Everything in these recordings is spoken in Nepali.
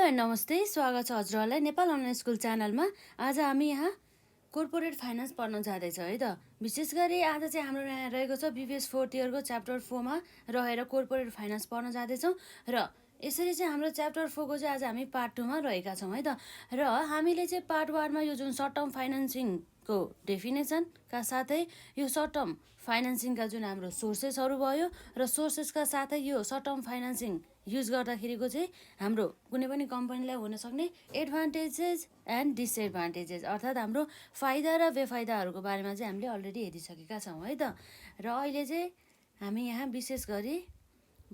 एन्ड नमस्ते, स्वागत छ हजुरहरूलाई नेपाल अनलाइन स्कुल च्यानलमा। आज हामी यहाँ कोर्पोरेट फाइनेन्स पढ्न जाँदैछौँ है त। विशेष गरी आज चाहिँ हाम्रो यहाँ रहेको छ बिबिएस 4th इयरको च्याप्टर 4मा रहेर कोर्पोरेट फाइनेन्स पढ्न जाँदैछौँ र यसरी चाहिँ हाम्रो च्याप्टर 4 को चाहिँ आज हामी पार्ट 2मा रहेका छौँ है त। र हामीले चाहिँ पार्ट 1मा यो जुन सर्ट टर्म फाइनेन्सिङको डेफिनेसनका साथै यो सर्ट टर्म फाइनेन्सिङका जुन हाम्रो सोर्सेसहरू भयो र सोर्सेसका साथै यो सर्ट टर्म फाइनेन्सिङ युज गर्दाखेरिको चाहिँ हाम्रो कुनै पनि कम्पनीलाई हुनसक्ने एडभान्टेजेस एन्ड डिसएडभान्टेजेस अर्थात् हाम्रो फाइदा र बेफाइदाहरूको बारेमा चाहिँ हामीले अलरेडी हेरिसकेका छौँ है त। र अहिले चाहिँ हामी यहाँ विशेष गरी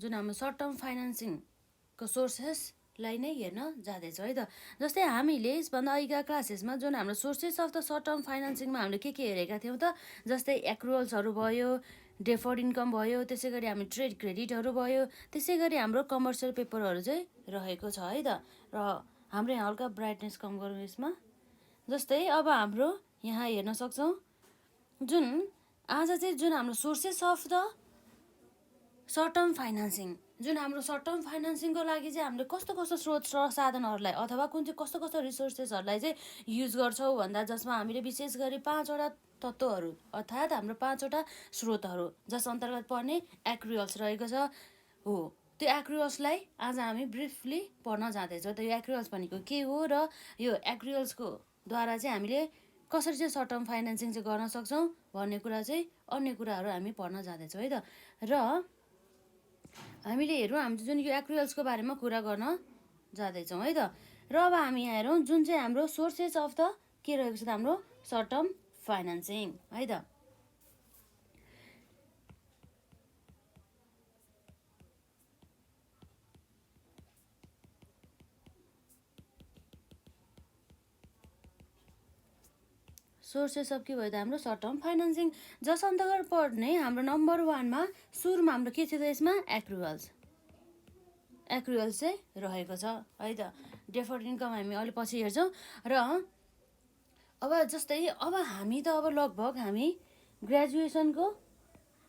जुन हाम्रो सर्ट टर्म फाइनेन्सिङको सोर्सेसलाई नै हेर्न जाँदैछौँ है त। जस्तै हामीले यसभन्दा अघिका क्लासेसमा जुन हाम्रो sources of the short term फाइनेन्सिङमा हामीले के हेरेका थियौँ त, जस्तै एक्रुअल्सहरू भयो, डेफर्ड इन्कम भयो, त्यसै गरी हामी ट्रेड क्रेडिटहरू भयो, त्यसै गरी हाम्रो कमर्सियल पेपरहरू चाहिँ रहेको छ है त। र हाम्रो यहाँ हल्का ब्राइटनेस कम गरौँ यसमा। जस्तै अब हाम्रो यहाँ हेर्न सक्छौँ जुन आज चाहिँ जुन हाम्रो sources of the short term financing, जुन हाम्रो सर्ट टर्म फाइनेन्सिङको लागि चाहिँ हामीले कस्तो कस्तो स्रोत र साधनहरूलाई अथवा कुन चाहिँ कस्तो कस्तो रिसोर्सेसहरूलाई चाहिँ युज गर्छौँ भन्दा जसमा हामीले विशेष गरी 5वटा तत्त्वहरू अर्थात् हाम्रो 5वटा स्रोतहरू जस अन्तर्गत पर्ने एक्रुअल्स रहेको छ हो। त्यो एक्रुअल्सलाई आज हामी ब्रिफली पढ्न जाँदैछौँ। त यो एक्रुअल्स भनेको के हो र यो एक्रुअल्सको द्वारा चाहिँ हामीले कसरी चाहिँ सर्ट टर्म फाइनेन्सिङ चाहिँ गर्न सक्छौँ भन्ने कुरा चाहिँ अन्य कुराहरू हामी पढ्न जाँदैछौँ है त। र हामीले हेरौँ हामी जुन यो एक्रुअल्सको बारेमा कुरा गर्न जाँदैछौँ है त। र अब हामी यहाँ हेरौँ जुन चाहिँ हाम्रो सोर्सेस अफ द के रहेको छ त हाम्रो सर्ट टर्म फाइनेन्सिङ है त। सोर्सेस अफ के भयो त हाम्रो सर्ट टर्म फाइनेन्सिङ जस अन्तर्गत पर्ने हाम्रो नम्बर 1मा सुरुमा हाम्रो के थियो त यसमा एक्रुअल्स चाहिँ रहेको छ है त। डेफर्ड इन्कम हामी अलि पछि हेर्छौँ। र अब जस्तै अब हामी त अब लगभग हामी ग्रेजुएसनको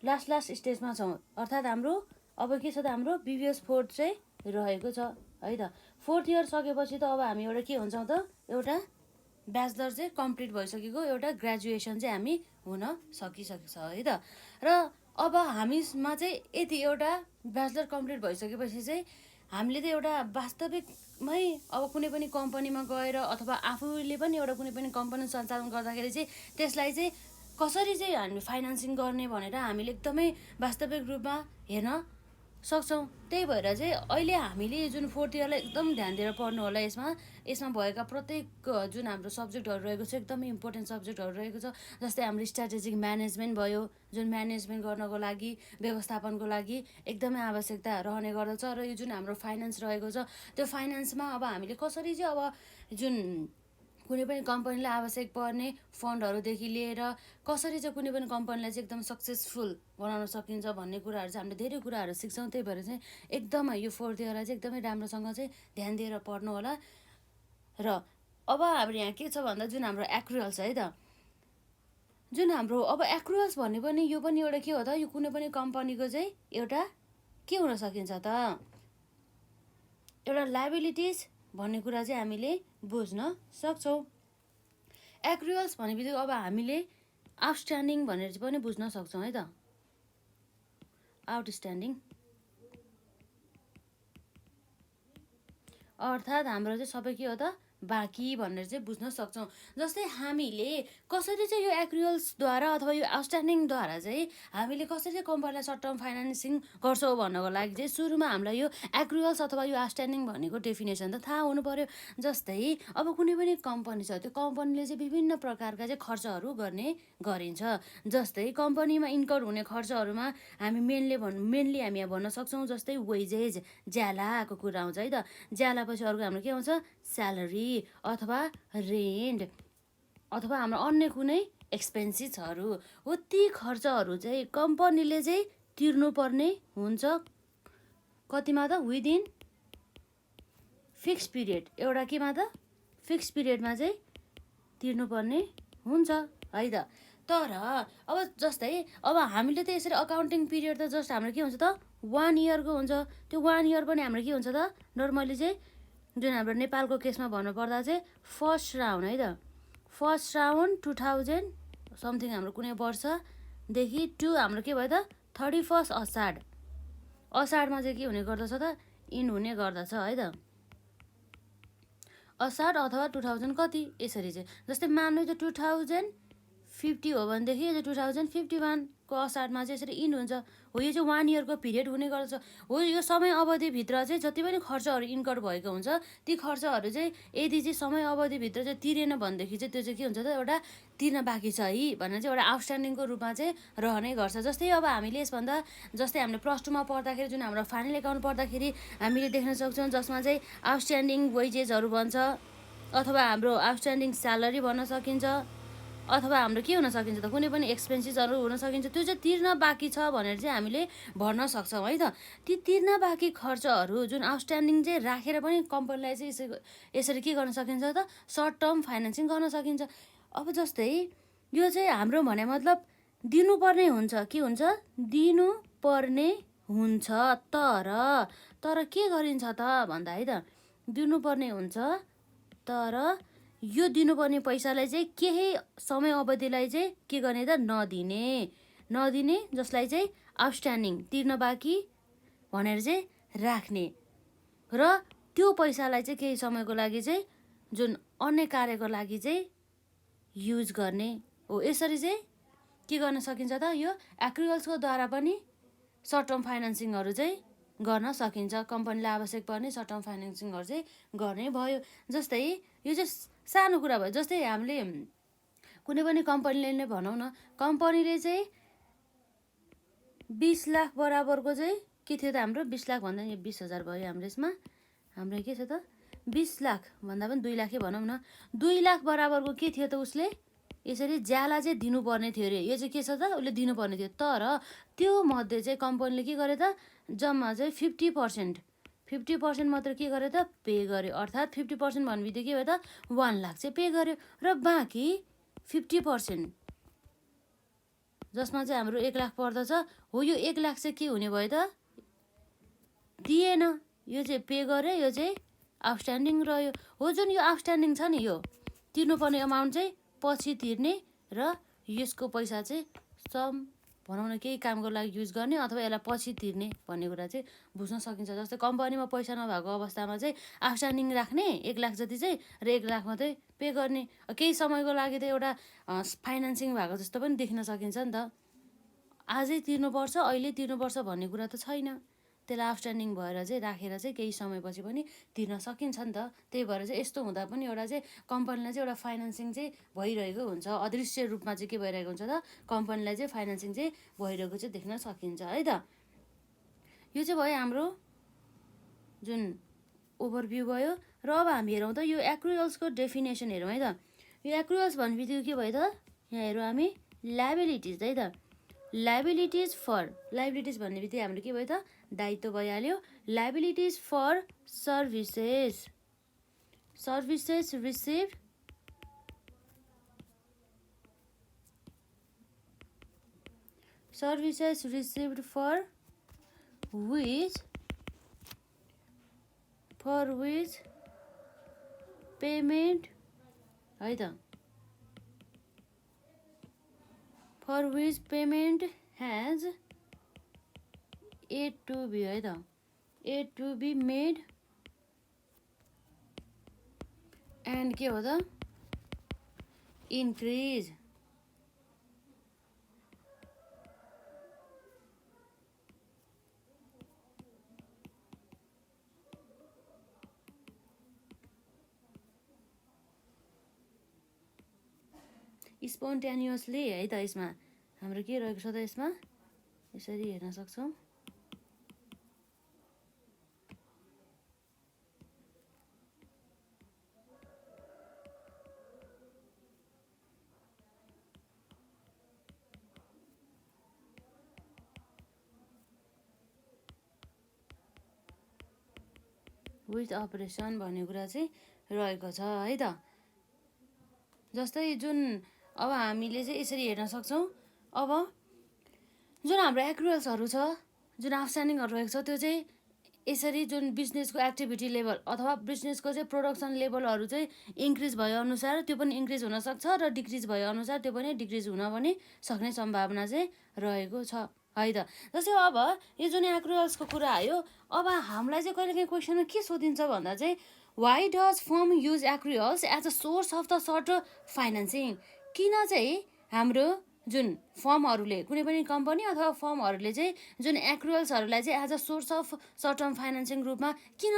लास्ट स्टेजमा छौँ अर्थात् हाम्रो अब के छ त हाम्रो बिबिएस 4 चाहिँ रहेको छ है त। 4th इयर सकेपछि त अब हामी एउटा के हुन्छौँ त एउटा ब्याचलर चाहिँ कम्प्लिट भइसकेको एउटा ग्रेजुएसन चाहिँ हामी हुन सकिसकेको छ है त। र अब हामीमा चाहिँ यति एउटा ब्याचलर कम्प्लिट भइसकेपछि चाहिँ हामीले त एउटा वास्तविकमै अब कुनै पनि कम्पनीमा गएर अथवा आफूले पनि एउटा कुनै पनि कम्पनी सञ्चालन गर्दाखेरि चाहिँ त्यसलाई चाहिँ कसरी चाहिँ हामी फाइनेन्सिङ गर्ने भनेर हामीले एकदमै वास्तविक रूपमा हेर्न सक्छौँ। त्यही भएर चाहिँ अहिले हामीले जुन 4th इयरलाई एकदम ध्यान दिएर पढ्नु होला। यसमा भएका प्रत्येक जुन हाम्रो सब्जेक्टहरू रहेको छ एकदमै इम्पोर्टेन्ट सब्जेक्टहरू रहेको छ। जस्तै हाम्रो स्ट्राटेजिक म्यानेजमेन्ट भयो, जुन म्यानेजमेन्ट गर्नको लागि व्यवस्थापनको लागि एकदमै आवश्यकता रहने गर्दछ। र यो जुन हाम्रो फाइनेन्स रहेको छ त्यो फाइनेन्समा अब हामीले कसरी चाहिँ अब जुन कुनै पनि कम्पनीलाई आवश्यक पर्ने फन्डहरूदेखि लिएर कसरी चाहिँ कुनै पनि कम्पनीलाई चाहिँ एकदम सक्सेसफुल बनाउन सकिन्छ भन्ने कुराहरू चाहिँ हामीले धेरै कुराहरू सिक्छौँ। त्यही भएर चाहिँ एकदमै यो 4th इयरलाई चाहिँ एकदमै राम्रोसँग चाहिँ ध्यान दिएर पढ्नु होला। र अब हाम्रो यहाँ के छ भन्दा जुन हाम्रो एक्रुअल्स है त, जुन हाम्रो अब एक्रुअल्स भन्ने पनि यो पनि एउटा के हो त, यो कुनै पनि कम्पनीको चाहिँ एउटा के हुन सकिन्छ त एउटा लायबिलिटिज भन्ने कुरा चाहिँ हामीले बुझ्न सक्छौँ। एक्रुअल्स भन्ने बित्तिकै अब हामीले आउटस्ट्यान्डिङ भनेर चाहिँ पनि बुझ्न सक्छौँ है त। आउटस्ट्यान्डिङ अर्थात् हाम्रो चाहिँ सबै के हो त बाँकी भनेर चाहिँ बुझ्न सक्छौँ। जस्तै हामीले कसरी चाहिँ यो एक्रुअल्सद्वारा अथवा यो आउटस्ट्यान्डिङद्वारा चाहिँ हामीले कसरी चाहिँ कम्पनीलाई सर्ट टर्म फाइनेन्सिङ गर्छौँ भन्नको लागि चाहिँ सुरुमा हामीलाई यो एक्रुअल्स अथवा यो आउटस्ट्यान्डिङ भनेको डेफिनेसन त थाहा हुनु पर्यो। जस्तै अब कुनै पनि कम्पनी छ त्यो कम्पनीले चाहिँ विभिन्न प्रकारका चाहिँ खर्चहरू गर्ने गरिन्छ। जस्तै कम्पनीमा इन्कम हुने खर्चहरूमा हामी मेनली हामी यहाँ भन्न सक्छौँ जस्तै वेजेज ज्यालाको कुरा आउँछ है त। ज्यालापछि अर्को हाम्रो के आउँछ स्यालेरी अथवा रेन्ट अथवा हाम्रो अन्य कुनै एक्सपेन्सेसहरू हो। ती खर्चहरू चाहिँ कम्पनीले चाहिँ तिर्नुपर्ने हुन्छ कतिमा त विदिन फिक्स पिरियड एउटा केमा त फिक्स पिरियडमा चाहिँ तिर्नुपर्ने हुन्छ है त। तर अब जस्तै अब हामीले त यसरी अकाउन्टिङ पिरियड त जस्ट हाम्रो के हुन्छ त 1 इयरको हुन्छ। त्यो 1 इयर पनि हाम्रो के हुन्छ त नर्मली चाहिँ जुन हाम्रो नेपालको केसमा भन्नुपर्दा चाहिँ फर्स्ट राउन्ड है त, फर्स्ट राउन्ड 2000 समथिङ हाम्रो कुनै वर्षदेखि टु हाम्रो के भयो त 31 असाढ, असाढमा चाहिँ के हुने गर्दछ त इन हुने गर्दछ है त, असाढ अथवा 2000 कति यसरी चाहिँ। जस्तै मान्नु त 2050 हो भनेदेखि यो चाहिँ 2051 को असाढमा चाहिँ यसरी इन हुन्छ। हो यो चाहिँ 1 इयरको पिरियड हुने गर्दछ। हो यो समय अवधिभित्र चाहिँ जति पनि खर्चहरू इन्कर भएको हुन्छ ती खर्चहरू चाहिँ यदि चाहिँ समय अवधिभित्र चाहिँ तिरेन भनेदेखि चाहिँ त्यो चाहिँ के हुन्छ त एउटा तिर्न बाँकी छ है भनेर चाहिँ एउटा आउटस्ट्यान्डिङको रूपमा चाहिँ रहने गर्छ। जस्तै अब हामीले यसभन्दा जस्तै हामीले प्लस टूमा पढ्दाखेरि जुन हाम्रो फाइनल एकाउन्ट पढ्दाखेरि हामीले देख्न सक्छौँ जसमा चाहिँ आउटस्ट्यान्डिङ वेजेसहरू भन्छ अथवा हाम्रो आउटस्ट्यान्डिङ स्यालेरी भन्न सकिन्छ अथवा हाम्रो के हुन सकिन्छ त कुनै पनि एक्सपेन्सेसहरू हुन सकिन्छ, त्यो चाहिँ तिर्न बाँकी छ भनेर चाहिँ हामीले भन्न सक्छौँ है त। ती तिर्न बाँकी खर्चहरू जुन आउटस्ट्यान्डिङ चाहिँ राखेर पनि कम्पनीलाई चाहिँ यसरी के गर्न सकिन्छ त सर्ट टर्म फाइनेन्सिङ गर्न सकिन्छ। अब जस्तै यो चाहिँ हाम्रो भने मतलब दिनुपर्ने हुन्छ, के हुन्छ दिनुपर्ने हुन्छ, तर के गरिन्छ त भन्दा है त दिनुपर्ने हुन्छ तर यो दिनुपर्ने पैसालाई चाहिँ केही समय अवधिलाई चाहिँ के गर्ने त नदिने जसलाई चाहिँ आउटस्ट्यान्डिङ तिर्न बाँकी भनेर चाहिँ राख्ने र त्यो पैसालाई चाहिँ केही समयको लागि चाहिँ जुन अन्य कार्यको लागि चाहिँ युज गर्ने हो। यसरी चाहिँ के गर्न सकिन्छ त यो एक्रुअल्सको द्वारा पनि सर्ट टर्म फाइनेन्सिङहरू चाहिँ गर्न सकिन्छ। कम्पनीलाई आवश्यक पर्ने सर्ट टर्म फाइनेन्सिङहरू चाहिँ गर्ने भयो। जस्तै यो चाहिँ सानो कुरा भयो, जस्तै हामीले कुनै पनि कम्पनीले नै भनौँ न, कम्पनीले चाहिँ 20 लाख बराबरको चाहिँ के थियो त हाम्रो 20 लाख भन्दा यो 20,000 भयो हाम्रो यसमा, हाम्रो के छ त 20 लाख भन्दा पनि 2 लाखै भनौँ न, 2 लाख बराबरको के थियो त उसले यसरी ज्याला चाहिँ दिनुपर्ने थियो अरे। यो चाहिँ के छ त उसले दिनुपर्ने थियो, तर त्यो मध्ये चाहिँ कम्पनीले के गर्यो त जम्मा चाहिँ 50% मात्र के गर्यो त पे गर्यो। अर्थात् 50% भन्ने बित्तिकै के भयो त 1 लाख चाहिँ पे गर्यो र बाँकी 50% जसमा चाहिँ हाम्रो 1 लाख पर्दछ हो यो 1 लाख चाहिँ के हुने भयो त दिएन, यो चाहिँ पे गर्यो, यो चाहिँ आउटस्ट्यान्डिङ रह्यो। हो जुन यो आउटस्ट्यान्डिङ छ नि यो तिर्नुपर्ने अमाउन्ट चाहिँ पछि तिर्ने र यसको पैसा चाहिँ भनौँ न केही कामको लागि युज गर्ने अथवा यसलाई पछि तिर्ने भन्ने कुरा चाहिँ बुझ्न सकिन्छ। जस्तै कम्पनीमा पैसा नभएको अवस्थामा चाहिँ आउटस्ट्यान्डिङ राख्ने 1 लाख जति चाहिँ र 1 लाख मात्रै पे गर्ने, केही समयको लागि त एउटा फाइनेन्सिङ भएको जस्तो पनि देख्न सकिन्छ नि त। आजै तिर्नुपर्छ अहिले तिर्नुपर्छ भन्ने कुरा त छैन, त्यसलाई आउटस्ट्यान्डिङ भएर चाहिँ राखेर चाहिँ केही समयपछि पनि तिर्न सकिन्छ नि त। त्यही भएर चाहिँ यस्तो हुँदा पनि एउटा चाहिँ कम्पनीलाई चाहिँ एउटा फाइनेन्सिङ चाहिँ भइरहेको हुन्छ, अदृश्य रूपमा चाहिँ के भइरहेको हुन्छ त कम्पनीलाई चाहिँ फाइनेन्सिङ चाहिँ भइरहेको चाहिँ देख्न सकिन्छ है त। यो चाहिँ भयो हाम्रो जुन ओभरभ्यू भयो। र अब हामी हेरौँ त यो एक्रुअल्सको डेफिनेसन हेरौँ है त। यो एक्रुअल्स भन्ने बित्तिकै के भयो त यहाँ हेरौँ हामी लायबिलिटिज है त, लायबिलिटिज भन्ने बित्तिकै हाम्रो के भयो त दायित्व भइहाल्यो। Liabilities for services received for which payment है त, for which payment has yet to be है त, yet to be made and के हो त increase स्पोन्टेनियसली है त। यसमा हाम्रो के रहेको छ त यसमा यसरी हेर्न सक्छौँ। विथ अपरेसन भन्ने कुरा चाहिँ रहेको छ है त। जस्तै जुन अब हामीले चाहिँ यसरी हेर्न सक्छौँ, अब जुन हाम्रो एक्रुअल्सहरू छ जुन आउटस्ट्यान्डिङहरू रहेको छ त्यो चाहिँ यसरी जुन बिजनेसको एक्टिभिटी लेभल अथवा बिजनेसको चाहिँ प्रोडक्सन लेभलहरू चाहिँ इन्क्रिज भए अनुसार त्यो पनि इन्क्रिज हुनसक्छ र डिक्रिज भए अनुसार त्यो पनि डिक्रिज हुन पनि सक्ने सम्भावना चाहिँ रहेको छ है त। जस्तै अब यो जुन एक्रुअल्सको कुरा आयो, अब हामीलाई चाहिँ कहिलेकाहीँ क्वेसनमा के सोधिन्छ भन्दा चाहिँ why does firm use accruals as a source of the short financing. किन चाहिँ हाम्रो जुन फर्महरूले कुनै पनि कम्पनी अथवा फर्महरूले चाहिँ जुन एक्रुअल्सहरूलाई चाहिँ as a source of short term financing रूपमा किन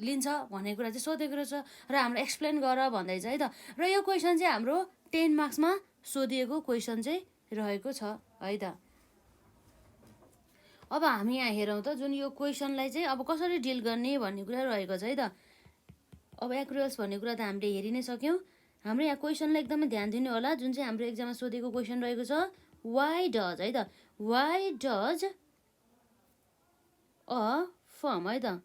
लिन्छ भन्ने कुरा चाहिँ सोधेको रहेछ र हाम्रो एक्सप्लेन गर भन्दैछ है त। र यो क्वेसन चाहिँ हाम्रो 10 मार्क्समा सोधिएको क्वेसन चाहिँ रहेको छ है त। अब हामी यहाँ हेरौँ त जुन यो क्वेसनलाई चाहिँ अब कसरी डिल गर्ने भन्ने कुरा रहेको छ है त। अब एक्रुअल्स भन्ने कुरा त हामीले हेरि नै सक्यौँ। हाम्रो यहाँ क्वेसनलाई एकदमै ध्यान दिनु होला, जुन चाहिँ हाम्रो एक्जाममा सोधेको क्वेसन रहेको छ वाइ डज है त। वाइ डज अ फर्म है त,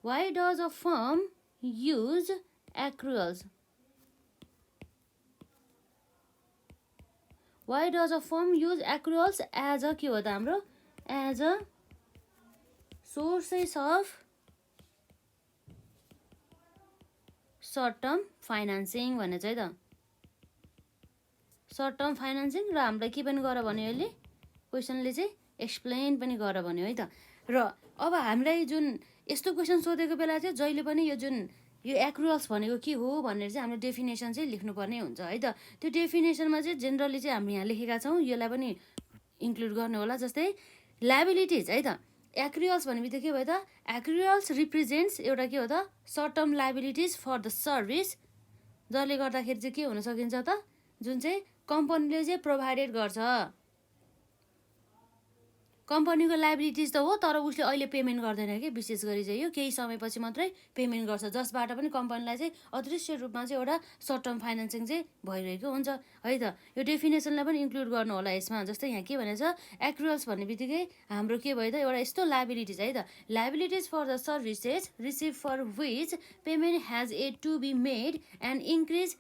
why does a firm use accruals, why does a firm use accruals as a के हो त हाम्रो as a sources of short term financing भन्ने चाहिँ त। सर्ट टर्म फाइनेन्सिङ र हामीलाई के पनि गर भन्यो अहिले क्वेसनले चाहिँ एक्सप्लेन पनि गर भन्यो है त। र अब हामीलाई जुन यस्तो क्वेसन सोधेको बेला चाहिँ जहिले पनि यो जुन यो एक्रुअल्स भनेको के हो भनेर चाहिँ हाम्रो डेफिनेसन चाहिँ लेख्नुपर्ने हुन्छ है त। त्यो डेफिनेसनमा चाहिँ जेनरली चाहिँ हामी यहाँ लेखेका छौँ, यसलाई पनि इन्क्लुड गर्नु होला। जस्तै लाइबिलिटिज है त, एक्रुअल्स भन्ने बित्तिकै के भयो त एक्रुअल्स रिप्रेजेन्ट्स एउटा के हो त short term liabilities for the service, जसले गर्दाखेरि चाहिँ के हुन सकिन्छ त जुन चाहिँ कम्पनीले चाहिँ प्रोभाइडेड गर्छ। कम्पनीको लाइबिलिटिज त हो तर उसले अहिले पेमेन्ट गर्दैन कि, विशेष गरी चाहिँ यो केही समयपछि मात्रै पेमेन्ट गर्छ, जसबाट पनि कम्पनीलाई चाहिँ अदृश्य रूपमा चाहिँ एउटा सर्ट टर्म फाइनेन्सिङ चाहिँ भइरहेको हुन्छ है त। यो डेफिनेसनलाई पनि इन्क्लुड गर्नु होला यसमा। जस्तै यहाँ के भनेछ एक्रुअल्स भन्ने बित्तिकै हाम्रो के भयो त एउटा यस्तो लाइबिलिटिज है त, liabilities for the services receive for which payment has a to be made and increase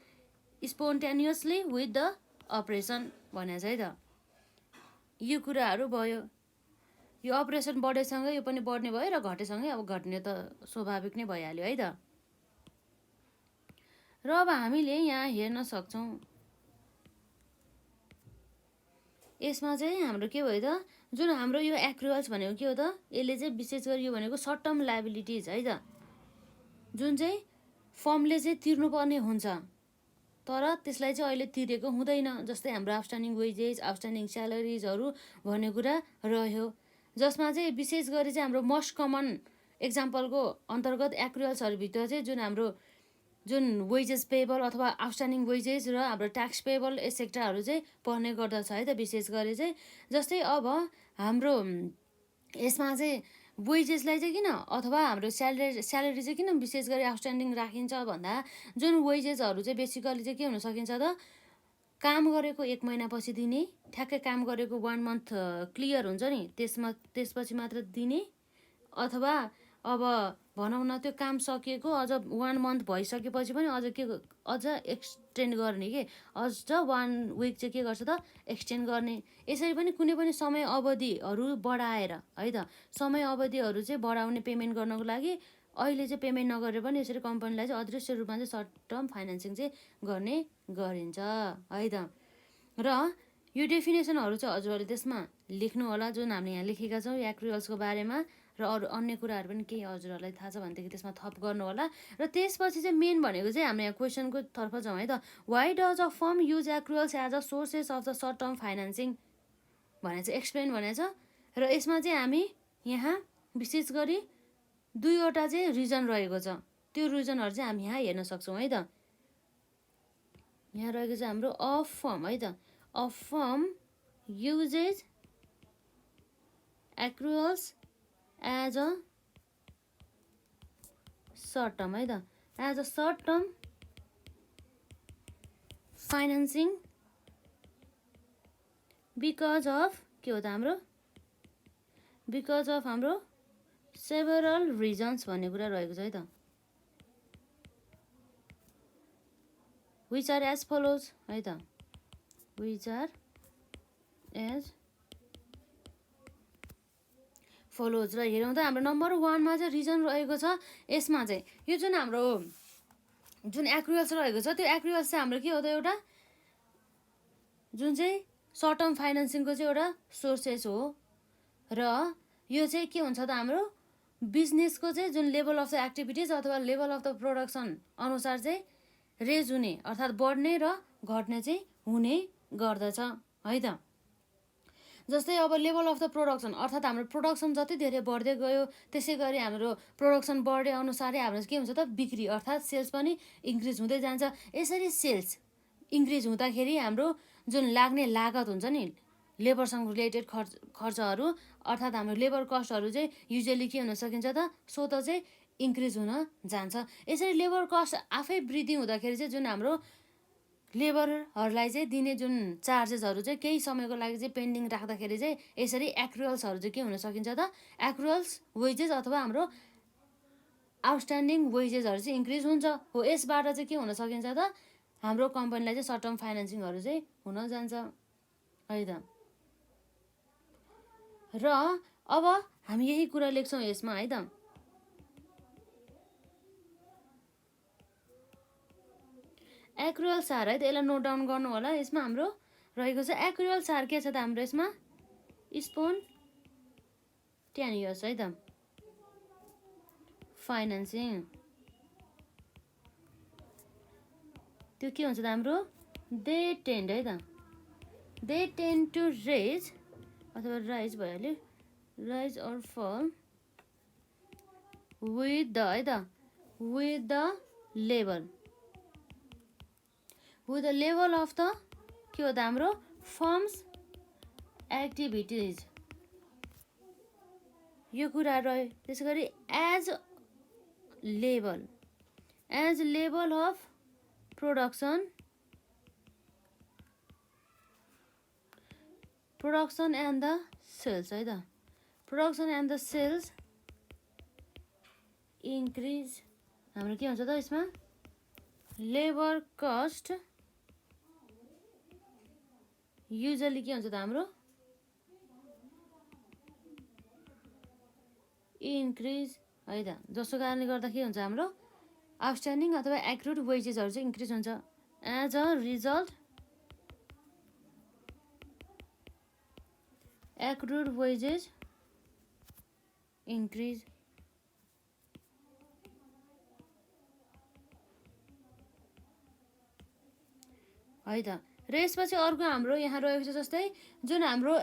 spontaneously with the operation भनेको छ है त। यो कुराहरू भयो, यो अपरेसन बढेसँगै यो पनि बढ्ने भयो र घटेसँगै अब घट्ने त स्वाभाविक नै भइहाल्यो है त। र अब हामीले यहाँ हेर्न सक्छौँ यसमा चाहिँ हाम्रो के भयो त जुन हाम्रो यो एक्रुअल्स भनेको के हो त, यसले चाहिँ विशेष गरी यो भनेको सर्ट टर्म लाइबिलिटिज है त, जुन चाहिँ फर्मले चाहिँ तिर्नुपर्ने हुन्छ तर त्यसलाई चाहिँ अहिले तिरेको हुँदैन। जस्तै हाम्रो आउटस्ट्यान्डिङ वेजेस, आउटस्ट्यान्डिङ स्यालेरिजहरू भन्ने कुरा रह्यो, जसमा चाहिँ विशेष गरी चाहिँ हाम्रो मोस्ट कमन एक्जाम्पलको अन्तर्गत एक्रुअल्सहरूभित्र चाहिँ जुन हाम्रो जुन वेजेस पेबल अथवा आउटस्ट्यान्डिङ वेजेस र हाम्रो ट्याक्स पेबल एसेक्ट्राहरू चाहिँ पर्ने गर्दछ है त विशेष गरी चाहिँ। जस्तै अब हाम्रो यसमा चाहिँ वेजेसलाई चाहिँ किन अथवा हाम्रो स्यालेरी चाहिँ किन विशेष गरी आउटस्ट्यान्डिङ राखिन्छ भन्दा जुन वेजेसहरू चाहिँ बेसिकली चाहिँ के हुन सकिन्छ त काम गरेको 1 महिनापछि दिने, ठ्याक्कै काम गरेको 1 मन्थ क्लियर हुन्छ नि त्यसपछि मात्र दिने, अथवा अब भनौँ न त्यो काम सकिएको अझ 1 मन्थ भइसकेपछि पनि अझ एक्सटेन्ड गर्ने के, अझ 1 विक चाहिँ के गर्छ त एक्सटेन्ड गर्ने। यसरी पनि कुनै पनि समय अवधिहरू बढाएर है त, समय अवधिहरू चाहिँ बढाउने पेमेन्ट गर्नको लागि अहिले चाहिँ पेमेन्ट नगरेर पनि यसरी कम्पनीलाई चाहिँ अदृश्य रूपमा चाहिँ सर्ट टर्म फाइनेन्सिङ चाहिँ गर्ने गरिन्छ है त। र यो डेफिनेसनहरू चाहिँ हजुरहरूले त्यसमा लेख्नु होला जुन हामीले यहाँ लेखेका छौँ एक्रुअल्सको बारेमा, र अरू अन्य कुराहरू पनि केही हजुरहरूलाई थाहा छ भनेदेखि त्यसमा थप गर्नु होला। र त्यसपछि चाहिँ मेन भनेको चाहिँ हाम्रो यहाँ क्वेसनको तर्फ जाउँ है त। Why does a firm use accruals as a sources of the short term financing भने चाहिँ एक्सप्लेन भनेको छ। र यसमा चाहिँ हामी यहाँ विशेष गरी 2वटा चाहिँ रिजन रहेको छ, त्यो रिजनहरू चाहिँ हामी यहाँ हेर्न सक्छौँ है त। यहाँ रहेको छ हाम्रो अ फर्म है त, a firm uses accruals as a short term है त, as a short term financing because of के हो त हाम्रो बिकज अफ हाम्रो सेभरल रिजन्स भन्ने कुरा रहेको छ है त, विच आर एज फलोज है त, विच आर एज follows र हेरौँ त हाम्रो नम्बर 1 मा चाहिँ रिजन रहेको छ यसमा चाहिँ यो जुन हाम्रो जुन एक्रुअल्स रहेको छ त्यो एक्रुअल्स चाहिँ हाम्रो के हो त एउटा जुन चाहिँ सर्ट टर्म फाइनेन्सिङको चाहिँ एउटा सोर्सेस हो र यो चाहिँ के हुन्छ त हाम्रो बिजनेसको चाहिँ जुन लेभल अफ द एक्टिभिटिज अथवा लेभल अफ द प्रोडक्सन अनुसार चाहिँ रेज हुने अर्थात् बढ्ने र घट्ने चाहिँ हुने गर्दछ है त। जस्तै अब लेभल अफ द प्रोडक्सन अर्थात् हाम्रो प्रोडक्सन जति धेरै बढ्दै गयो त्यसै गरी हाम्रो प्रोडक्सन बढे अनुसारै हाम्रो के हुन्छ त बिक्री अर्थात् सेल्स पनि इन्क्रिज हुँदै जान्छ। यसरी सेल्स इन्क्रिज हुँदाखेरि हाम्रो जुन लाग्ने लागत हुन्छ नि लेबरसँग रिलेटेड खर्चहरू अर्थात् हाम्रो लेबर कस्टहरू चाहिँ युजली के हुन सकिन्छ त सो त चाहिँ इन्क्रिज हुन जान्छ। यसरी लेबर कस्ट आफै वृद्धि हुँदाखेरि चाहिँ जुन हाम्रो लेबरहरूलाई चाहिँ दिने जुन चार्जेसहरू चाहिँ केही समयको लागि चाहिँ पेन्डिङ राख्दाखेरि चाहिँ यसरी एक्रुअल्सहरू चाहिँ के हुन सकिन्छ त एक्रुअल्स वेजेस अथवा हाम्रो आउटस्ट्यान्डिङ वेजेसहरू चाहिँ इन्क्रिज हुन्छ हो। यसबाट चाहिँ के हुन सकिन्छ त हाम्रो कम्पनीलाई चाहिँ सर्ट टर्म फाइनेन्सिङहरू चाहिँ हुन जान्छ है त। र अब हामी यही कुरा लेख्छौँ यसमा है त। एक्रुअल्स आर है त यसलाई नोट डाउन गर्नु होला। यसमा हाम्रो रहेको छ एक्रुअल्स आर के छ त हाम्रो यसमा स्पोन्टेनियस है त फाइनेन्सिङ त्यो के हुन्छ त हाम्रो दे टेन्ड है त दे टेन्ड टु रेज अथवा राइज भइहाल्यो राइज अर फल विथ द है त with the level with the level of the के हो त हाम्रो फर्म्स एक्टिभिटिज यो कुरा रह्यो। त्यसै गरी as level of production and the sales है त production and the sales increase हाम्रो के हुन्छ त यसमा लेबर कस्ट युजली के हुन्छ त हाम्रो इन्क्रिज है त जसको कारणले गर्दा के हुन्छ हाम्रो आउटस्ट्यान्डिङ अथवा एक्रुड वेजेसहरू चाहिँ इन्क्रिज हुन्छ। As a result accrued wages increase है त। र यसपछि अर्को हाम्रो यहाँ रहेको छ जस्तै जुन हाम्रो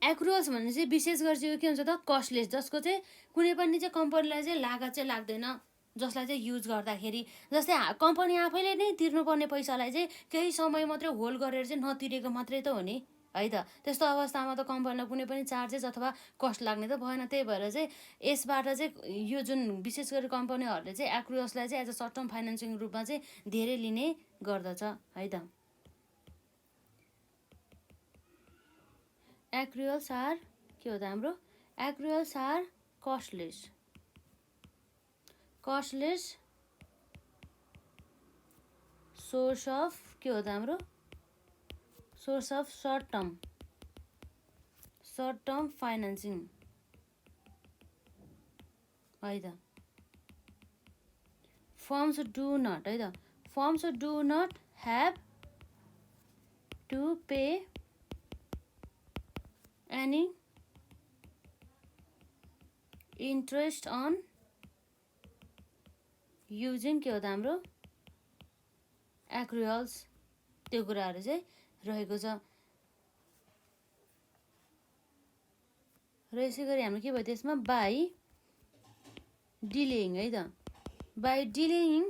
एक्रुअल्स भन्ने चाहिँ विशेष गरी चाहिँ के हुन्छ त कस्टलेस जसको चाहिँ कुनै पनि चाहिँ कम्पनीलाई चाहिँ लागत चाहिँ लाग्दैन जसलाई चाहिँ युज गर्दाखेरि। जस्तै कम्पनी आफैले नै तिर्नुपर्ने पैसालाई चाहिँ केही समय मात्रै होल्ड गरेर चाहिँ नतिरेको मात्रै त हो नि है त। त्यस्तो अवस्थामा त कम्पनीलाई कुनै पनि चार्जेस अथवा कस्ट लाग्ने त भएन। त्यही भएर चाहिँ यसबाट चाहिँ यो जुन विशेष गरी कम्पनीहरूले चाहिँ एक्रुअल्सलाई चाहिँ as a short term financing रूपमा चाहिँ धेरै लिने गर्दछ है त। एक्रुअल्स आर के हो त हाम्रो accruals are costless source of के हो त हाम्रो source of short term financing है त। फर्म्स डु नट है त firms do not have to pay any interest on using के हो त हाम्रो एक्रुअल्स त्यो कुराहरू चाहिँ रहेको छ। र यसै गरी हाम्रो के भयो त्यसमा बाई डिलेइङ है त by delaying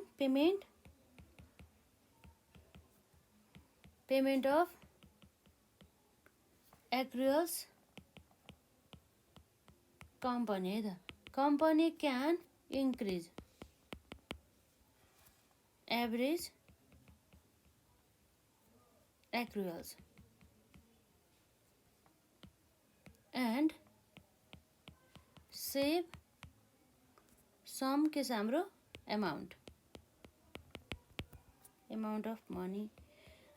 payment of एक्रुअल्स company है त company can increase average accruals and save some के हाम्रो amount of money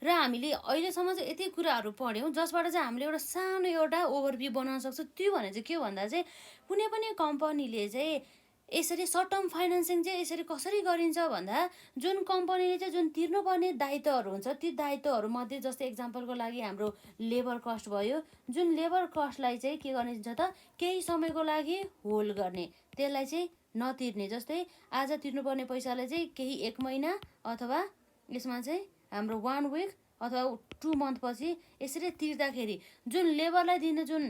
र हामीले अहिलेसम्म चाहिँ यति कुराहरू पढ्यौँ जसबाट चाहिँ हामीले एउटा सानो एउटा ओभरभ्यू बनाउन सक्छौँ। त्यो भने चाहिँ के भन्दा चाहिँ कुनै पनि कम्पनीले चाहिँ यसरी सर्ट टर्म फाइनेन्सिङ चाहिँ यसरी कसरी गरिन्छ भन्दा जुन कम्पनीले चाहिँ जुन तिर्नुपर्ने दायित्वहरू हुन्छ ती दायित्वहरूमध्ये जस्तै एक्जाम्पलको लागि हाम्रो लेबर कस्ट भयो, जुन लेबर कस्टलाई चाहिँ के गरिन्छ त केही समयको लागि होल्ड गर्ने, त्यसलाई चाहिँ नतिर्ने। जस्तै आज तिर्नुपर्ने पैसालाई चाहिँ केही 1 महिना अथवा यसमा चाहिँ हाम्रो 1 विक अथवा 2 मन्थपछि यसरी तिर्दाखेरि जुन लेबरलाई दिने जुन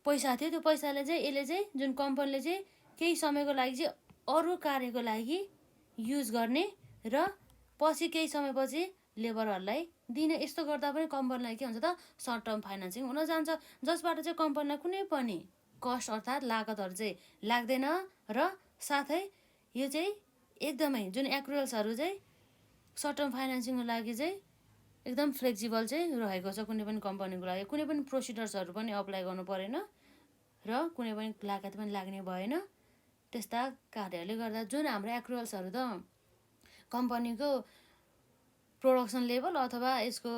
पैसा थियो त्यो पैसाले चाहिँ यसले चाहिँ जुन कम्पनीले चाहिँ केही समयको लागि चाहिँ अरू कार्यको लागि युज गर्ने र पछि केही समयपछि लेबरहरूलाई दिने। यस्तो गर्दा पनि कम्पनीलाई के हुन्छ त सर्ट टर्म फाइनेन्सिङ हुन जान्छ, जसबाट चाहिँ कम्पनीलाई कुनै पनि कस्ट अर्थात् लागतहरू चाहिँ लाग्दैन र साथै यो चाहिँ एकदमै जुन एक्रुअल्सहरू चाहिँ सर्ट टर्म फाइनेन्सिङको लागि चाहिँ एकदम फ्लेक्सिबल चाहिँ रहेको छ। कुनै पनि कम्पनीको लागि कुनै पनि प्रोसिडर्सहरू पनि अप्लाई गर्नु परेन र कुनै पनि लागत पनि लाग्ने भएन। त्यस्ता कार्यहरूले गर्दा जुन हाम्रो एक्रुअल्सहरू त कम्पनीको प्रोडक्सन लेभल अथवा यसको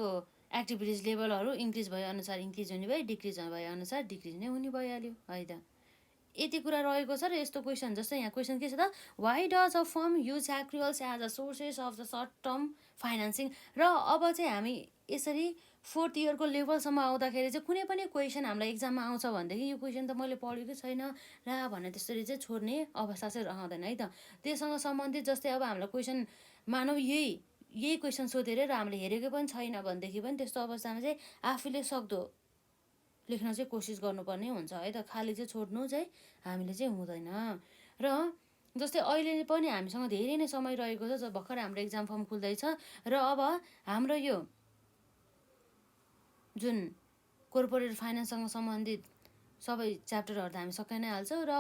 एक्टिभिटिज लेभलहरू इन्क्रिज भए अनुसार इन्क्रिज हुने भयो, डिक्रिज भए अनुसार डिक्रिज नै हुने भइहाल्यो है त। यति कुरा रहेको छ। र यस्तो क्वेसन जस्तै यहाँ क्वेसन के छ त, why does a firm use accruals as a sources of the short term financing. र अब चाहिँ हामी यसरी 4th इयरको लेभलसम्म आउँदाखेरि चाहिँ कुनै पनि क्वेसन हामीलाई एक्जाममा आउँछ भनेदेखि यो क्वेसन त मैले पढेकै छैन र भनेर त्यसरी चाहिँ छोड्ने अवस्था चाहिँ रहँदैन है त। त्योसँग सम्बन्धित जस्तै अब हामीलाई क्वेसन मानौ यही क्वेसन सोधेर र हामीले हेरेकै पनि छैन भनेदेखि पनि त्यस्तो अवस्थामा चाहिँ आफूले सक्दो लेख्न चाहिँ कोसिस गर्नुपर्ने हुन्छ है त। खाली चाहिँ छोड्नु चाहिँ हामीले चाहिँ हुँदैन। र जस्तै अहिले पनि हामीसँग धेरै नै समय रहेको छ, जब भर्खर हाम्रो एक्जाम फर्म खुल्दैछ र अब हाम्रो यो जुन कोर्पोरेट फाइनेन्ससँग सम्बन्धित सबै च्याप्टरहरू त हामी सकाइ नै हाल्छौँ र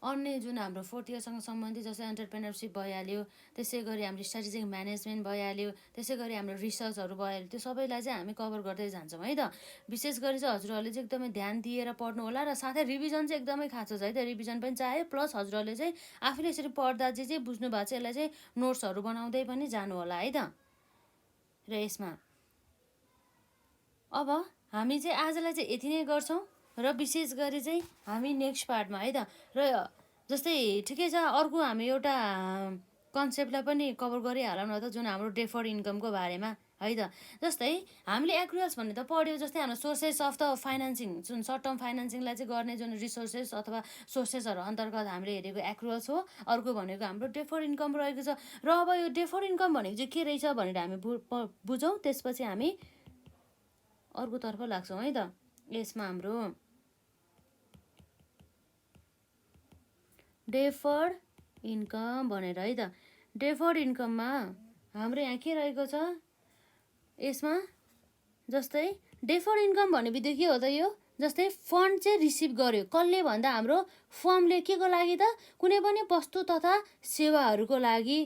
अन्य जुन हाम्रो 4th इयरसँग सम्बन्धित जस्तै एन्टरप्रेनरसिप भइहाल्यो, त्यसै गरी हाम्रो स्ट्राटेजिक म्यानेजमेन्ट भइहाल्यो, त्यसै गरी हाम्रो रिसर्चहरू भइहाल्यो, त्यो सबैलाई चाहिँ हामी कभर गर्दै जान्छौँ है त। विशेष गरी चाहिँ हजुरहरूले चाहिँ एकदमै ध्यान दिएर पढ्नु होला र साथै रिभिजन चाहिँ एकदमै खाँचो छ है त। रिभिजन पनि चाहियो, प्लस हजुरहरूले चाहिँ आफूले यसरी पढ्दा चाहिँ बुझ्नु भएको छ यसलाई चाहिँ नोट्सहरू बनाउँदै पनि जानु होला है त। र यसमा अब हामी चाहिँ आजलाई चाहिँ यति नै गर्छौँ र विशेष गरी चाहिँ हामी नेक्स्ट पार्टमा है त। र जस्तै ठिकै छ, अर्को हामी एउटा कन्सेप्टलाई पनि कभर गरिहालौँ न त, जुन हाम्रो डेफर्ड इन्कमको बारेमा है त। जस्तै हामीले एक्रुअल्स भन्ने त पढ्यो, जस्तै हाम्रो सोर्सेस अफ द फाइनेन्सिङ जुन सर्ट टर्म फाइनेन्सिङलाई चाहिँ गर्ने जुन रिसोर्सेस अथवा सोर्सेसहरू अन्तर्गत हामीले हेरेको एक्रुअल्स हो। अर्को भनेको हाम्रो डेफर्ड इन्कम रहेको छ। र अब यो डेफर्ड इन्कम भनेको चाहिँ के रहेछ भनेर हामी बुझौँ, त्यसपछि हामी अर्कोतर्फ लाग्छौँ है त। यसमा हाम्रो डेफर्ड इन्कम भनेर है त। डेफर्ड इन्कममा हाम्रो यहाँ के रहेको छ, यसमा जस्तै डेफर्ड इन्कम भन्ने बित्तिकै के हो त, यो जस्तै फन्ड चाहिँ रिसिभ गर्यो कसले भन्दा हाम्रो फर्मले के को लागि त, कुनै पनि वस्तु तथा सेवाहरूको लागि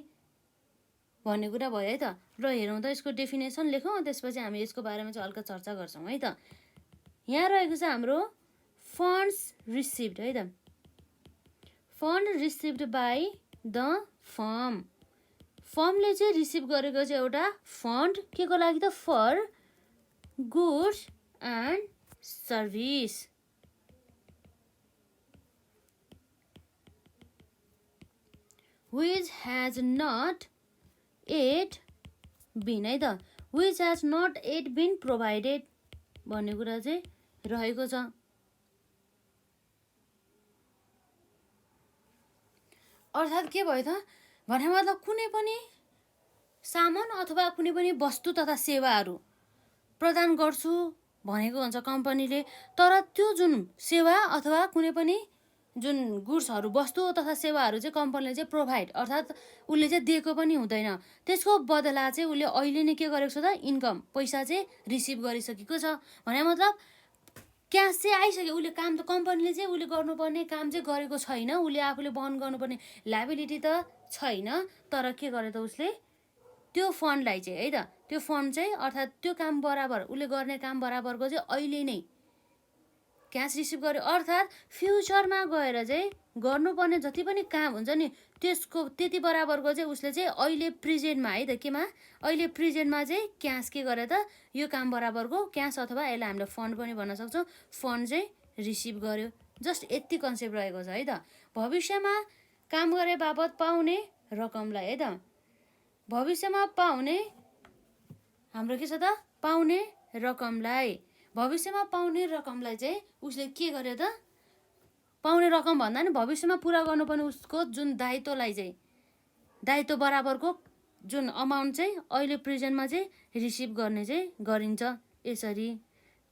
भन्ने कुरा भयो है त। र हेरौँ त यसको डेफिनेसन लेखौँ, त्यसपछि हामी यसको बारेमा चाहिँ हल्का चर्चा गर्छौँ है त। यहाँ रहेको छ हाम्रो फन्ड्स रिसिभ्ड है त। Fund received by the firm. फर्मले चाहिँ रिसिभ गरेको चाहिँ एउटा फन्ड के को लागि त, for goods and service. which has not yet been है त। which has not yet been provided भन्ने कुरा चाहिँ रहेको छ। अर्थात् के भयो त भने मतलब कुनै पनि सामान अथवा कुनै पनि वस्तु तथा सेवाहरू प्रदान गर्छु भनेको हुन्छ कम्पनीले, तर त्यो जुन सेवा अथवा कुनै पनि जुन गुड्सहरू वस्तु तथा सेवाहरू चाहिँ कम्पनीले चाहिँ प्रोभाइड अर्थात् उसले चाहिँ दिएको पनि हुँदैन। त्यसको बदला चाहिँ उसले अहिले नै के गरेको छ त, इन्कम पैसा चाहिँ रिसिभ गरिसकेको छ। भने मतलब क्यास चाहिँ आइसक्यो, उसले काम त कम्पनीले चाहिँ उसले गर्नुपर्ने काम चाहिँ गरेको छैन, उसले आफूले वहन गर्नुपर्ने लायबिलिटी त छैन, तर के गर्यो त उसले त्यो फन्डलाई चाहिँ है त, त्यो फन्ड चाहिँ अर्थात् त्यो काम बराबर उसले गर्ने काम बराबरको चाहिँ अहिले नै क्यास रिसिभ गर्यो। अर्थात् फ्युचरमा गएर चाहिँ गर्नुपर्ने जति पनि काम हुन्छ नि त्यसको त्यति बराबरको चाहिँ उसले चाहिँ अहिले प्रेजेन्टमा है त केमा अहिले प्रेजेन्टमा चाहिँ क्यास के गरे त यो काम बराबरको क्यास अथवा यसलाई हामीले फन्ड पनि भन्न सक्छौँ फन्ड चाहिँ रिसिभ गर्यो जस्ट यति कन्सेप्ट रहेको छ है त भविष्यमा काम गरे बापत पाउने रकमलाई है त भविष्यमा पाउने हाम्रो के छ त पाउने रकमलाई भविष्यमा पाउने रकमलाई चाहिँ उसले के गर्यो त पाउने रकम भन्दा नि भविष्यमा पुरा गर्नुपर्ने उसको जुन दायित्वलाई चाहिँ दायित्व बराबरको जुन अमाउन्ट चाहिँ अहिले प्रेजेन्टमा चाहिँ रिसिभ गर्ने चाहिँ गरिन्छ यसरी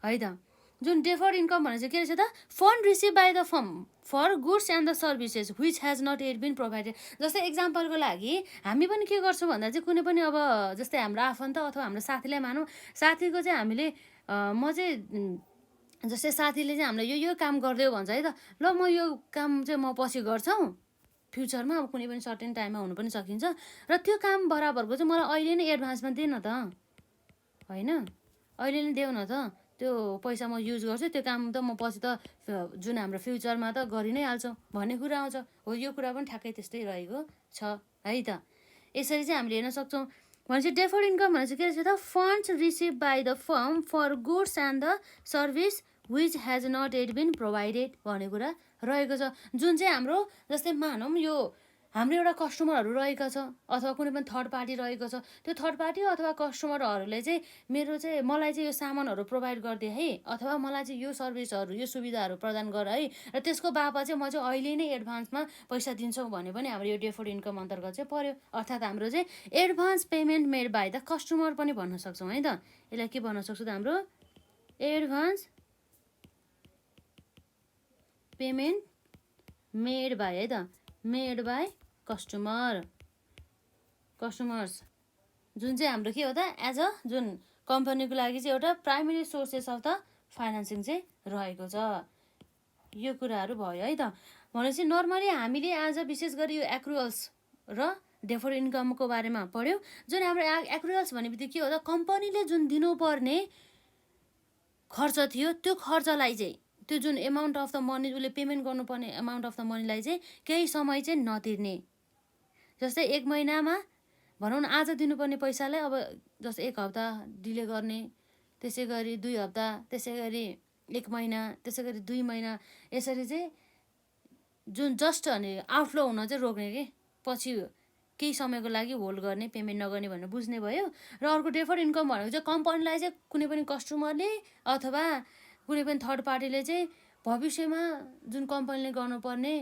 है त जुन डेफर्ड इन्कम भने चाहिँ के रहेछ त fund receive by the firm for goods and the services which has not yet been provided जस्तै एक्जाम्पलको लागि हामी पनि के गर्छौँ भन्दा चाहिँ कुनै पनि अब जस्तै हाम्रो आफन्त अथवा हाम्रो साथीलाई मानौँ साथीको चाहिँ हामीले म चाहिँ जस्तै साथीले चाहिँ हामीलाई यो काम गरिदेऊ भन्छ है त ल म यो काम चाहिँ म पछि गर्छौँ फ्युचरमा अब कुनै पनि सर्टेन टाइममा हुनु पनि सकिन्छ र त्यो काम बराबरको चाहिँ मलाई अहिले नै एडभान्समा दे न त होइन अहिले नै देऊ न त त्यो पैसा म युज गर्छु त्यो काम त म पछि त जुन हाम्रो फ्युचरमा त गरि नै हाल्छौँ भन्ने कुरा आउँछ हो यो कुरा पनि ठ्याक्कै त्यस्तै रहेको छ है त यसरी चाहिँ हामीले हेर्न सक्छौँ भनेपछि डेफर्ड इन्कम भने चाहिँ के रहेछ त funds receive by the firm for goods and the service which has not yet been provided भन्ने कुरा रहेको छ जुन चाहिँ हाम्रो जस्तै मानौँ यो हाम्रो एउटा कस्टमरहरू रहेको छ अथवा कुनै पनि थर्ड पार्टी रहेको छ त्यो थर्ड पार्टी अथवा कस्टमरहरूले चाहिँ मलाई चाहिँ यो सामानहरू प्रोभाइड गरिदिए है अथवा मलाई चाहिँ यो सर्भिसहरू यो सुविधाहरू प्रदान गर है र त्यसको बापत चाहिँ म चाहिँ अहिले नै एडभान्समा पैसा दिन्छौँ भने पनि हाम्रो यो डेफर्ड इन्कम अन्तर्गत चाहिँ पर्यो अर्थात् हाम्रो चाहिँ advance payment made by the customer पनि भन्न सक्छौँ है त यसलाई के भन्न सक्छौँ त हाम्रो एडभान्स पेमेन्ट मेड बाई है त मेड बाई कस्टमर्स जुन चाहिँ हाम्रो के हो त एज अ जुन कम्पनीको लागि चाहिँ एउटा primary sources of the financing चाहिँ रहेको छ यो कुराहरू भयो है त भनेपछि नर्मली हामीले आज विशेष गरी यो एक्रुअल्स र डेफर्ड इन्कमको बारेमा पढ्यौँ जुन हाम्रो एक्रुअल्स भनेपछि के हो त कम्पनीले जुन दिनुपर्ने खर्च थियो त्यो खर्चलाई चाहिँ त्यो जुन एमाउन्ट अफ द मनी उसले पेमेन्ट गर्नुपर्ने एमाउन्ट अफ द मनीलाई चाहिँ केही समय चाहिँ नतिर्ने जस्तै 1 महिनामा भनौँ न आज दिनुपर्ने पैसालाई अब जस्तै 1 हप्ता डिले गर्ने त्यसै गरी 2 हप्ता त्यसै गरी 1 महिना त्यसै गरी 2 महिना यसरी चाहिँ जुन जस्ट अनि आउटफ्लो हुन चाहिँ रोक्ने के पछि केही समयको लागि होल्ड गर्ने पेमेन्ट नगर्ने भनेर बुझ्ने भयो र अर्को डेफर्ड इन्कम भनेको चाहिँ कम्पनीलाई चाहिँ कुनै पनि कस्टमरले अथवा कुनै पनि थर्ड पार्टीले चाहिँ भविष्यमा जुन कम्पनीले गर्नुपर्ने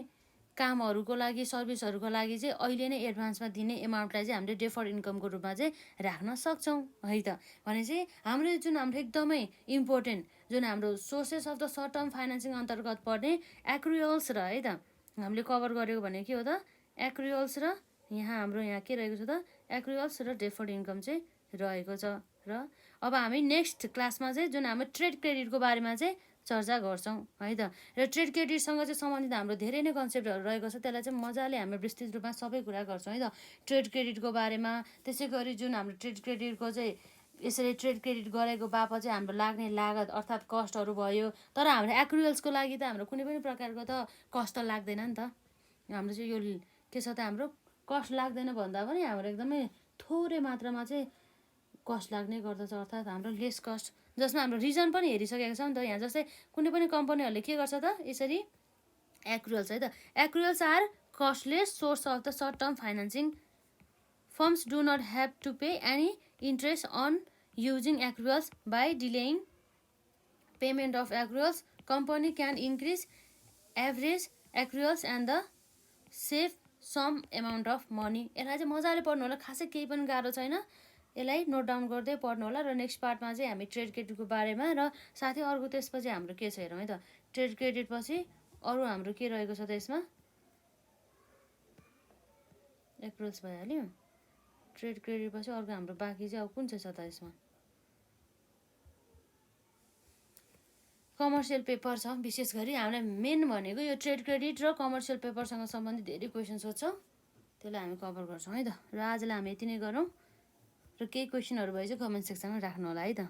कामहरूको लागि सर्भिसहरूको लागि चाहिँ अहिले नै एडभान्समा दिने एमाउन्टलाई चाहिँ हामीले डेफर्ड इन्कमको रूपमा चाहिँ राख्न सक्छौँ है त भनेपछि हाम्रो एकदमै इम्पोर्टेन्ट जुन हाम्रो sources of the short term financing अन्तर्गत पर्ने एक्रुअल्स र है त हामीले कभर गरेको भने के हो त एक्रुअल्स र यहाँ के रहेको छ त एक्रुअल्स र डेफर्ड इन्कम चाहिँ रहेको छ र अब हामी नेक्स्ट क्लासमा चाहिँ जुन हाम्रो ट्रेड क्रेडिटको बारेमा चाहिँ चर्चा गर्छौँ है त र ट्रेड क्रेडिटसँग चाहिँ सम्बन्धित हाम्रो धेरै नै कन्सेप्टहरू रहेको छ त्यसलाई चाहिँ मजाले हामीले विस्तृत रूपमा सबै कुरा गर्छौँ है त ट्रेड क्रेडिटको बारेमा त्यसै गरी जुन हाम्रो ट्रेड क्रेडिटको चाहिँ यसरी ट्रेड क्रेडिट गरेको बापत चाहिँ हाम्रो लाग्ने लागत अर्थात् कस्टहरू भयो तर हाम्रो एक्रुअल्सको लागि त हाम्रो कुनै पनि प्रकारको त कस्ट त लाग्दैन नि त हाम्रो चाहिँ यो के छ त हाम्रो कस्ट लाग्दैन भन्दा पनि हाम्रो एकदमै थोरै मात्रामा चाहिँ कस्ट लाग्ने गर्दछ अर्थात् हाम्रो लेस कस्ट जसमा हाम्रो रिजन पनि हेरिसकेको छ नि त यहाँ जस्तै कुनै पनि कम्पनीहरूले के गर्छ त यसरी एक्रुअल्स है त accruals are costless source of the short term financing firms do not have to pay any interest on using accruals by delaying payment of accruals company can increase average accruals and the save some amount of money यसलाई चाहिँ मजाले पढ्नु होला खासै केही पनि गाह्रो छैन यसलाई नोट डाउन गर्दै पढ्नु होला र नेक्स्ट पार्टमा चाहिँ हामी ट्रेड क्रेडिटको बारेमा र साथै अर्को त्यसपछि हाम्रो के छ हेरौँ है त ट्रेड क्रेडिट पछि अरू हाम्रो के रहेको छ त यसमा एक्रुअल्स भइहाल्यो ट्रेड क्रेडिट पछि अर्को हाम्रो बाँकी चाहिँ अब कुन चाहिँ छ त यसमा कमर्सियल पेपर छ विशेष गरी हामीलाई मेन भनेको यो ट्रेड क्रेडिट र कमर्सियल पेपरसँग सम्बन्धित धेरै क्वेसन सोध्छौँ त्यसलाई हामी कभर गर्छौँ है त र आजलाई हामी यति नै गरौँ र केही क्वेसनहरू भए चाहिँ कमेन्ट सेक्सनमा राख्नु होला है त।